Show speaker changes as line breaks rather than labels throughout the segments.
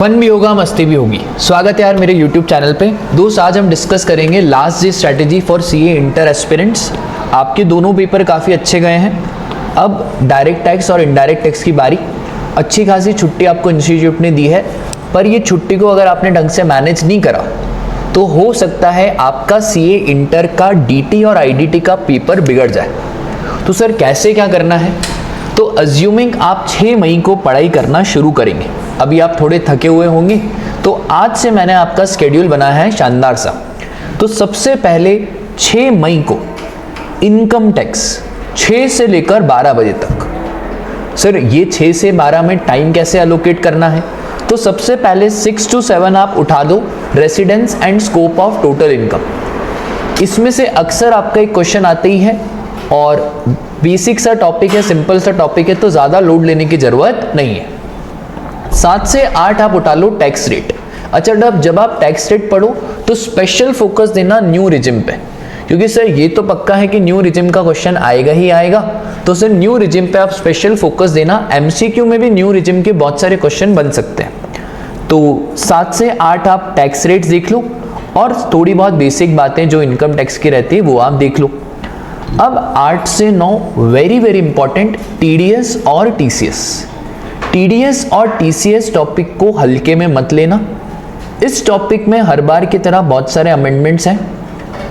Fun भी होगा, मस्ती भी होगी। स्वागत है यार मेरे YouTube चैनल पे। दोस्त आज हम डिस्कस करेंगे last day strategy for CA inter aspirants. आपके दोनों पेपर काफ़ी अच्छे गए हैं। अब डायरेक्ट टैक्स और इनडायरेक्ट टैक्स की बारी। अच्छी खासी छुट्टी आपको इंस्टीट्यूट ने दी है, पर ये छुट्टी को अगर आपने ढंग से मैनेज नहीं करा तो हो सकता है आपका सीए इंटर का डीटी और आईडीटी का पेपर बिगड़ जाए। तो सर कैसे क्या करना है? तो अज्यूमिंग आप 6 मई को पढ़ाई करना शुरू करेंगे। अभी आप थोड़े थके हुए होंगे, तो आज से मैंने आपका स्केड्यूल बनाया है शानदार सा। तो सबसे पहले 6 मई को इनकम टैक्स 6 से लेकर 12 बजे तक। सर ये 6 से 12 में टाइम कैसे एलोकेट करना है? तो सबसे पहले 6 to 7 आप उठा दो residence and scope of total income. इसमें से अक्सर आपका एक क्वेश्चन आता ही है और बेसिक सा टॉपिक है, सिंपल सा टॉपिक है, तो ज़्यादा लोड लेने की ज़रूरत नहीं है। 7 से 8 आप उठा लो टैक्स रेट। अच्छा, जब आप टैक्स रेट पढ़ो तो स्पेशल फोकस देना न्यू रिजिम पे, क्योंकि सर ये तो पक्का है कि न्यू रिजिम का क्वेश्चन आएगा ही आएगा। तो सर न्यू रिजिम पे आप स्पेशल फोकस देना। एमसीक्यू में भी न्यू रिजिम के बहुत सारे क्वेश्चन बन सकते हैं। तो 7 से 8 आप टैक्स रेट देख लो और थोड़ी बहुत बेसिक बातें जो इनकम टैक्स की रहती है वो आप देख लो। अब 8 से 9 वेरी वेरी इंपॉर्टेंट टीडीएस और टीसीएस। टीडीएस और टीसीएस टॉपिक को हल्के में मत लेना। इस टॉपिक में हर बार की तरह बहुत सारे अमेंडमेंट्स हैं।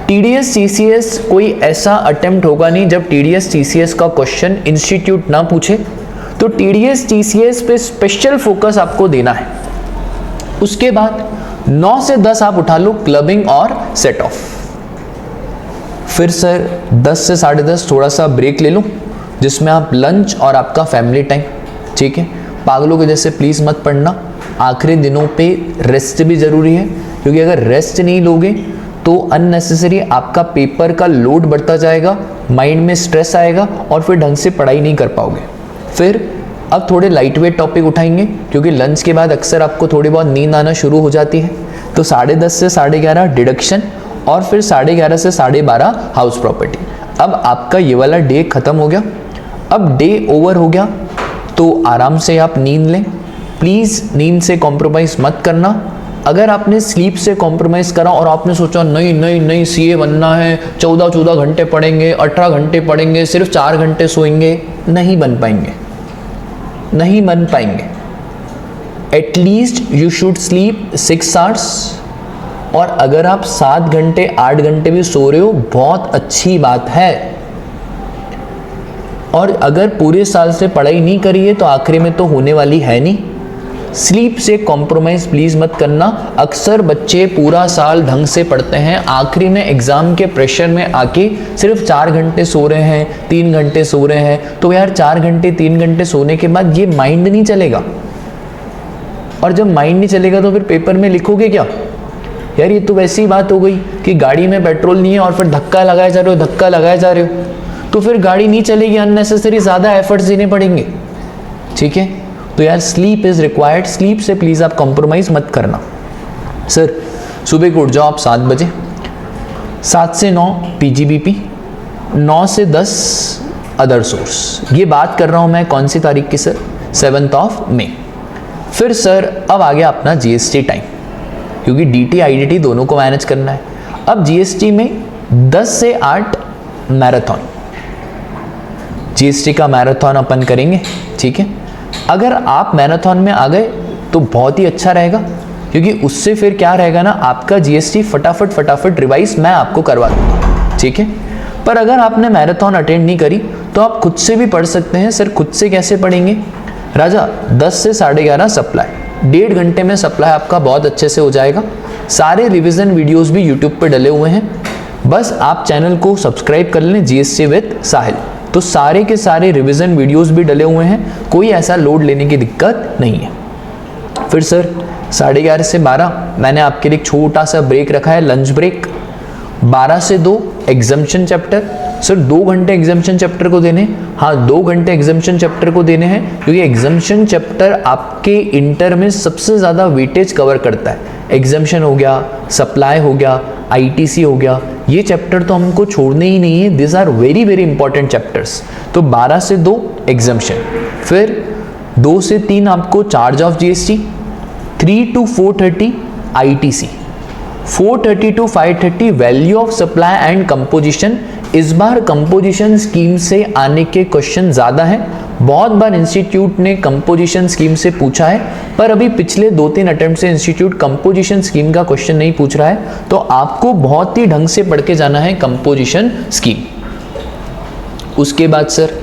टीडीएस टीसीएस कोई ऐसा अटेम्प्ट होगा नहीं जब टीडीएस टीसीएस का क्वेश्चन इंस्टीट्यूट ना पूछे। तो टीडीएस टीसीएस पे स्पेशल फोकस आपको देना है। उसके बाद 9 से 10 आप उठा लो क्लबिंग और सेट ऑफ। फिर सर 10 से 10:30 थोड़ा सा ब्रेक ले लो, जिसमें आप लंच और आपका फैमिली टाइम। ठीक है, पागलों के जैसे प्लीज़ मत पढ़ना। आखिरी दिनों पे रेस्ट भी ज़रूरी है, क्योंकि अगर रेस्ट नहीं लोगे तो अननेसेसरी आपका पेपर का लोड बढ़ता जाएगा, माइंड में स्ट्रेस आएगा और फिर ढंग से पढ़ाई नहीं कर पाओगे। फिर अब थोड़े लाइट वेट टॉपिक उठाएंगे, क्योंकि लंच के बाद अक्सर आपको थोड़ी बहुत नींद आना शुरू हो जाती है। तो 10:30 से 11:30 डिडक्शन और फिर 11:30 से 12:30 हाउस प्रॉपर्टी। अब आपका ये वाला डे खत्म हो गया। अब डे ओवर हो गया तो आराम से आप नींद लें। प्लीज़ नींद से कॉम्प्रोमाइज़ मत करना। अगर आपने स्लीप से कॉम्प्रोमाइज़ करा और आपने सोचा नहीं सीए बनना है, 14 घंटे पढ़ेंगे, 18 घंटे पढ़ेंगे, सिर्फ 4 घंटे सोएंगे, नहीं बन पाएंगे। At least you should sleep 6 hours. और अगर आप 7 घंटे 8 घंटे भी सो रहे हो बहुत अच्छी बात है। और अगर पूरे साल से पढ़ाई नहीं करी है तो आखिरी में तो होने वाली है नहीं। स्लीप से कॉम्प्रोमाइज़ प्लीज़ मत करना। अक्सर बच्चे पूरा साल ढंग से पढ़ते हैं, आखिरी में एग्ज़ाम के प्रेशर में आके सिर्फ 4 घंटे सो रहे हैं, 3 घंटे सो रहे हैं। तो यार 4 घंटे 3 घंटे सोने के बाद ये माइंड नहीं चलेगा, और जब माइंड नहीं चलेगा तो फिर पेपर में लिखोगे क्या? यार ये तो वैसी बात हो गई कि गाड़ी में पेट्रोल नहीं है और फिर धक्का लगाए जा रहे हो, तो फिर गाड़ी नहीं चलेगी, अननेसेसरी ज़्यादा एफर्ट्स देने पड़ेंगे। ठीक है, तो यार स्लीप इज़ रिक्वायर्ड। स्लीप से प्लीज़ आप कॉम्प्रोमाइज़ मत करना। सर सुबह को उठ जाओ आप 7 बजे। 7 से 9 पीजीबीपी, 9 से 10 अदर सोर्स। ये बात कर रहा हूँ मैं कौन सी तारीख की सर? 7 मई। फिर सर अब आ गया अपना जीएसटी टाइम, क्योंकि डीटी आईडीटी दोनों को मैनेज करना है। अब जीएसटी में 10 से 8 मैराथन। जीएसटी का मैराथन अपन करेंगे। ठीक है, अगर आप मैराथन में आ गए तो बहुत ही अच्छा रहेगा, क्योंकि उससे फिर क्या रहेगा ना, आपका जीएसटी फटाफट रिवाइज मैं आपको करवा दूंगा। ठीक है, पर अगर आपने मैराथन अटेंड नहीं करी तो आप खुद से भी पढ़ सकते हैं। सर खुद से कैसे पढ़ेंगे राजा? 10 से 11:30 सप्लाई, 1.5 घंटे में सप्लाई आपका बहुत अच्छे से हो जाएगा। सारे रिविजन वीडियोस भी यूट्यूब पे डले हुए हैं, बस आप चैनल को सब्सक्राइब कर लें, जीएसटी विद साहिल। तो सारे के सारे रिवीजन वीडियोस भी डले हुए हैं, कोई ऐसा लोड लेने की दिक्कत नहीं है। फिर सर 11:30 से 12 मैंने आपके लिए एक छोटा सा ब्रेक रखा है, लंच ब्रेक। 12 से 2 एग्जाम्पशन चैप्टर। सर 2 घंटे एग्जाम्पशन चैप्टर को देने, हाँ 2 घंटे एग्जाम्पशन चैप्टर को देने हैं, क्योंकि एग्जाम्पशन चैप्टर आपके इंटर में सबसे ज़्यादा वेटेज कवर करता है। एग्जाम्पशन हो गया, सप्लाई हो गया, आईटीसी हो गया, ये चैप्टर तो हमको छोड़ने ही नहीं है। This are very very important chapters. तो 12 से 2 एग्जाम्पशन, फिर 2 से 3 आपको charge of GST, 3 to 430 ITC, 430 to 530 value of supply and composition. इस बार कंपोजिशन स्कीम से आने के क्वेश्चन ज़्यादा हैं। बहुत बार इंस्टीट्यूट ने कंपोजिशन स्कीम से पूछा है, पर अभी पिछले 2-3 अटेम्प्ट से इंस्टीट्यूट कंपोजिशन स्कीम का क्वेश्चन नहीं पूछ रहा है, तो आपको बहुत ही ढंग से पढ़ के जाना है कंपोजिशन स्कीम। उसके बाद सर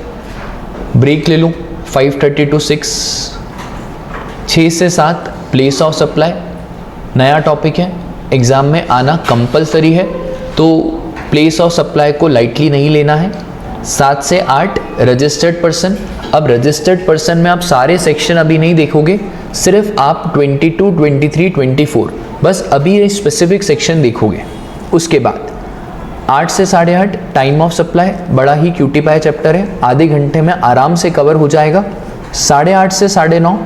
ब्रेक ले लूँ, 5:30 to 6, 6 से 7 प्लेस ऑफ सप्लाई, नया टॉपिक है, एग्ज़ाम में आना कंपलसरी है, तो प्लेस ऑफ सप्लाई को लाइटली नहीं लेना है। 7 से 8 रजिस्टर्ड पर्सन। अब रजिस्टर्ड पर्सन में आप सारे सेक्शन अभी नहीं देखोगे, सिर्फ आप 22, 23, 24 बस अभी ये स्पेसिफिक सेक्शन देखोगे। उसके बाद 8 से 8:30 टाइम ऑफ सप्लाई, बड़ा ही क्यूटी पाई चैप्टर है, आधे घंटे में आराम से कवर हो जाएगा। 8:30 से 9:30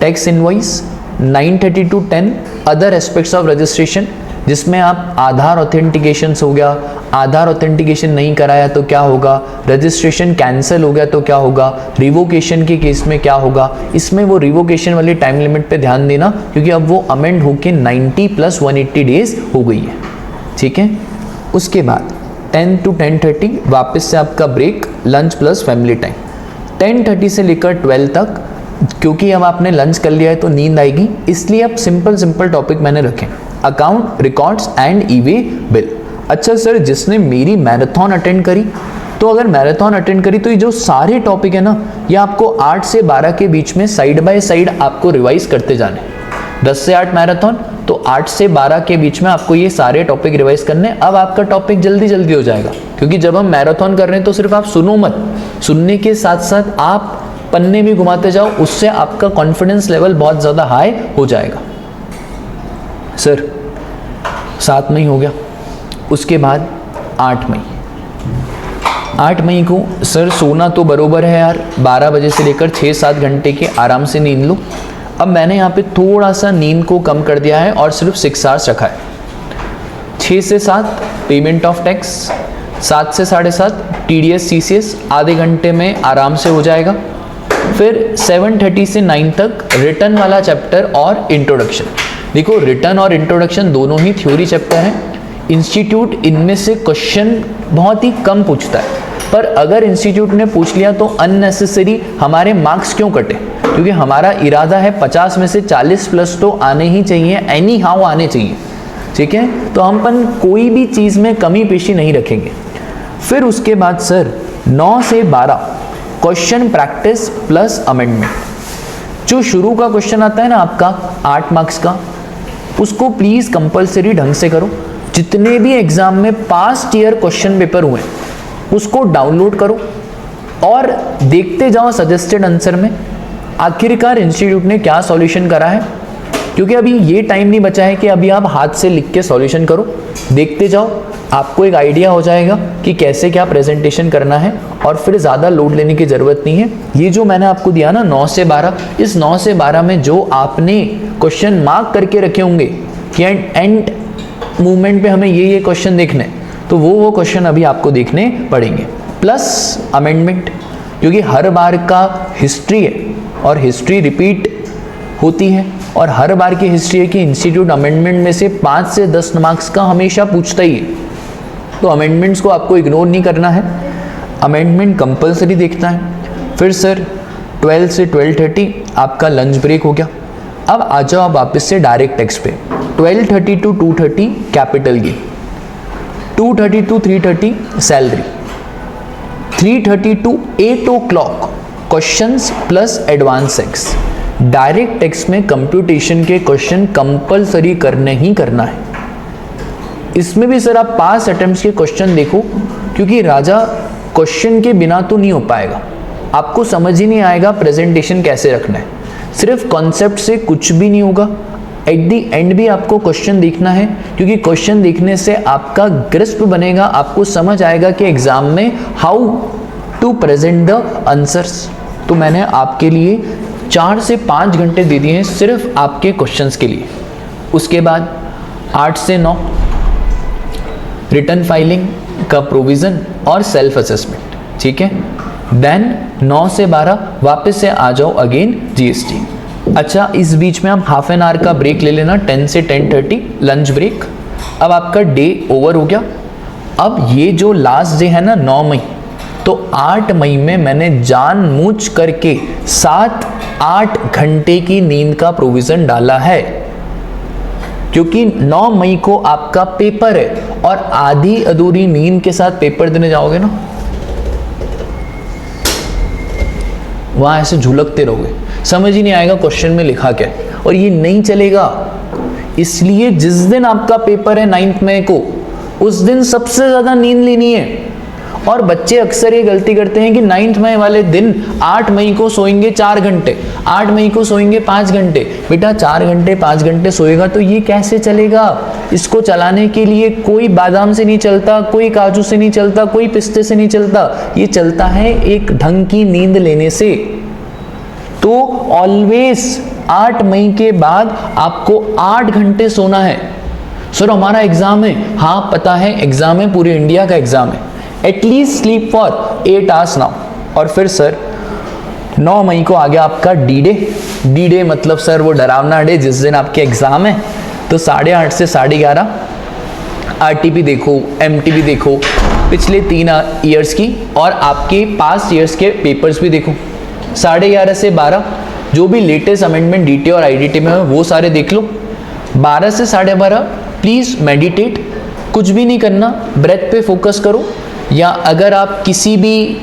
tax invoice, 9:30 to 10 other aspects of registration, जिसमें आप आधार ऑथेंटिकेशन हो गया, आधार ऑथेंटिकेशन नहीं कराया तो क्या होगा, रजिस्ट्रेशन कैंसिल हो गया तो क्या होगा, रिवोकेशन के केस में क्या होगा। इसमें वो रिवोकेशन वाली टाइम लिमिट पे ध्यान देना, क्योंकि अब वो अमेंड होके 90 + 180 डेज हो गई है, ठीक है। उसके बाद 10 to 10:30 वापस से आपका break, lunch plus family time. 10:30 से लेकर 12 तक, क्योंकि अब आपने लंच कर लिया है तो नींद आएगी, इसलिए अब सिंपल टॉपिक मैंने रखे, account, records and e-way bill. अच्छा सर, जिसने मेरी मैराथन अटेंड करी, तो अगर मैराथन अटेंड करी तो ये जो सारे टॉपिक है ना, ये आपको 8 से 12 के बीच में साइड बाय साइड आपको रिवाइज करते जाने। 10 से 8 मैराथन, तो 8 से 12 के बीच में आपको ये सारे टॉपिक रिवाइज करने। अब आपका टॉपिक जल्दी हो जाएगा, क्योंकि जब हम मैराथन कर रहे हैं तो सिर्फ आप सुनो मत, सुनने के साथ साथ आप पन्ने भी घुमाते जाओ, उससे आपका कॉन्फिडेंस लेवल बहुत ज़्यादा हाई हो जाएगा। सर 7 मई हो गया, उसके बाद 8 मई। 8 मई को सर सोना तो बरोबर है यार, 12 बजे से लेकर 6-7 घंटे के आराम से नींद लो। अब मैंने यहाँ पे थोड़ा सा नींद को कम कर दिया है और सिर्फ 6 आवर्स रखा है। 6 से 7 पेमेंट ऑफ टैक्स, 7 से 7:30 TDS CCS, आधे घंटे में आराम से हो जाएगा। फिर 7:30 से 9 तक रिटर्न वाला चैप्टर और इंट्रोडक्शन। देखो, रिटर्न और इंट्रोडक्शन दोनों ही थ्योरी चैप्टर हैं। इंस्टीट्यूट इनमें से क्वेश्चन बहुत ही कम पूछता है, पर अगर इंस्टीट्यूट ने पूछ लिया तो अननेसेसरी हमारे मार्क्स क्यों कटे, क्योंकि हमारा इरादा है 50 में से 40 प्लस तो आने ही चाहिए, एनी हाउ आने चाहिए, ठीक है। तो हम अपन कोई भी चीज़ में कमी पेशी नहीं रखेंगे। फिर उसके बाद सर 9 से 12 क्वेश्चन प्रैक्टिस प्लस अमेंडमेंट। जो शुरू का क्वेश्चन आता है ना आपका 8 मार्क्स का, उसको प्लीज़ कंपलसरी ढंग से करो। जितने भी एग्जाम में पास्ट ईयर क्वेश्चन पेपर हुए उसको डाउनलोड करो और देखते जाओ सजेस्टेड आंसर में आखिरकार इंस्टीट्यूट ने क्या सॉल्यूशन करा है, क्योंकि अभी ये टाइम नहीं बचा है कि अभी आप हाथ से लिख के सॉल्यूशन करो। देखते जाओ, आपको एक आइडिया हो जाएगा कि कैसे क्या प्रेजेंटेशन करना है, और फिर ज़्यादा लोड लेने की ज़रूरत नहीं है। ये जो मैंने आपको दिया ना 9 से 12, इस 9 से 12 में जो आपने क्वेश्चन मार्क करके रखे होंगे कि एंड मूवमेंट पे हमें ये क्वेश्चन देखने, तो वो क्वेश्चन अभी आपको देखने पड़ेंगे। प्लस अमेंडमेंट, क्योंकि हर बार का हिस्ट्री है और हिस्ट्री रिपीट होती है, और हर बार की हिस्ट्री है कि इंस्टीट्यूट अमेंडमेंट में से 5 से 10 मार्क्स का हमेशा पूछता ही है, तो अमेंडमेंट्स को आपको इग्नोर नहीं करना है, अमेंडमेंट कंपलसरी देखना है। फिर सर 12 से 12:30 आपका लंच ब्रेक हो गया। अब आ जाओ आप वापस से डायरेक्ट टैक्स पे। 12:30 to 2:30 capital gain, 2:30 to 3:30 salary, 3:30 to 8 o'clock questions plus advance tax. Direct tax में कंप्यूटेशन के क्वेश्चन कंपलसरी करने ही करना है। इसमें भी सर आप पास अटेम्प्ट्स के क्वेश्चन देखो, क्योंकि राजा क्वेश्चन के बिना तो नहीं हो पाएगा, आपको समझ ही नहीं आएगा प्रेजेंटेशन कैसे रखना है। सिर्फ कॉन्सेप्ट से कुछ भी नहीं होगा, एट दी एंड भी आपको क्वेश्चन देखना है, क्योंकि क्वेश्चन देखने से आपका ग्रिस्प बनेगा, आपको समझ आएगा कि एग्जाम में how to present the answers. तो मैंने आपके लिए 4 से 5 घंटे दे दिए हैं सिर्फ आपके क्वेश्चंस के लिए। उसके बाद 8 से 9 रिटर्न फाइलिंग का प्रोविज़न और सेल्फ असेसमेंट, ठीक है। देन 9 से 12 वापस से आ जाओ अगेन जीएसटी। अच्छा, इस बीच में आप हाफ एन आवर का ब्रेक ले लेना, 10 से 10:30 लंच ब्रेक। अब आपका डे ओवर हो गया। अब ये जो लास्ट डे है ना 9 मई, तो 8 मई में मैंने जानबूझ करके 7-8 घंटे की नींद का प्रोविजन डाला है, क्योंकि 9 मई को आपका पेपर है और आधी अधूरी नींद के साथ पेपर देने जाओगे ना, वहां ऐसे झुलकते रहोगे, समझ ही नहीं आएगा क्वेश्चन में लिखा क्या है, और ये नहीं चलेगा। इसलिए जिस दिन आपका पेपर है 9 मई को, उस दिन सबसे ज्यादा नींद लेनी है। और बच्चे अक्सर ये गलती करते हैं कि 9 मई वाले दिन 8 मई को सोएंगे 4 घंटे, 8 मई को सोएंगे 5 घंटे। बेटा 4 घंटे 5 घंटे सोएगा तो ये कैसे चलेगा? इसको चलाने के लिए कोई बादाम से नहीं चलता, कोई काजू से नहीं चलता, कोई पिस्ते से नहीं चलता, ये चलता है एक ढंग की नींद लेने से। तो ऑलवेज 8 मई के बाद आपको 8 घंटे सोना है। सर हमारा एग्जाम है, हाँ पता है एग्जाम है, पूरे इंडिया का एग्जाम है, at least sleep for 8 hours now. और फिर सर 9 मई को आ गया आपका डी डे। डी डे मतलब सर वो डरावना डे जिस दिन आपके एग्जाम है, तो 8:30 से 11:30 आरटीपी देखो, एमटीपी देखो पिछले 3 ईयर्स की, और आपके पास्ट ईयर्स के पेपर्स भी देखो। 11:30 से 12 जो भी लेटेस्ट अमेंडमेंट डीटी और आईडीटी में है वो सारे देख लो। 12 से 12:30 प्लीज मेडिटेट, कुछ भी नहीं करना, ब्रेथ पे फोकस करो, या अगर आप किसी भी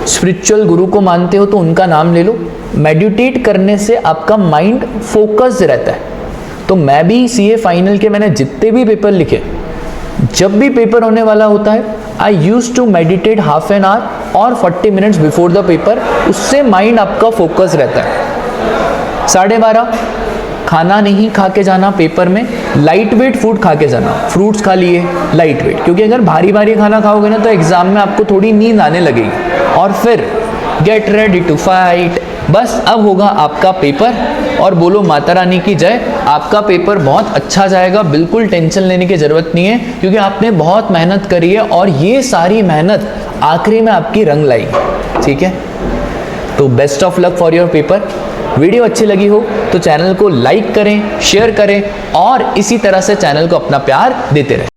स्पिरिचुअल गुरु को मानते हो तो उनका नाम ले लो। मेडिटेट करने से आपका माइंड फोकस्ड रहता है। तो मैं भी सीए फाइनल के मैंने जितने भी पेपर लिखे, जब भी पेपर होने वाला होता है, I use to meditate half an hour और 40 मिनट्स बिफोर द पेपर। उससे माइंड आपका फोकस रहता है। 12:30 खाना नहीं खा के जाना पेपर में, लाइट वेट फूड खा के जाना, फ्रूट्स खा लिए लाइट वेट, क्योंकि अगर भारी भारी खाना खाओगे ना तो एग्जाम में आपको थोड़ी नींद आने लगेगी। और फिर गेट रेडी टू फाइट। बस अब होगा आपका पेपर, और बोलो माता रानी की जय। आपका पेपर बहुत अच्छा जाएगा, बिल्कुल टेंशन लेने की जरूरत नहीं है, क्योंकि आपने बहुत मेहनत करी है और ये सारी मेहनत आखिरी में आपकी रंग लाएगी। ठीक है, तो best of luck for your paper. Video अच्छी लगी हो तो चैनल को लाइक करें, शेयर करें, और इसी तरह से चैनल को अपना प्यार देते रहें।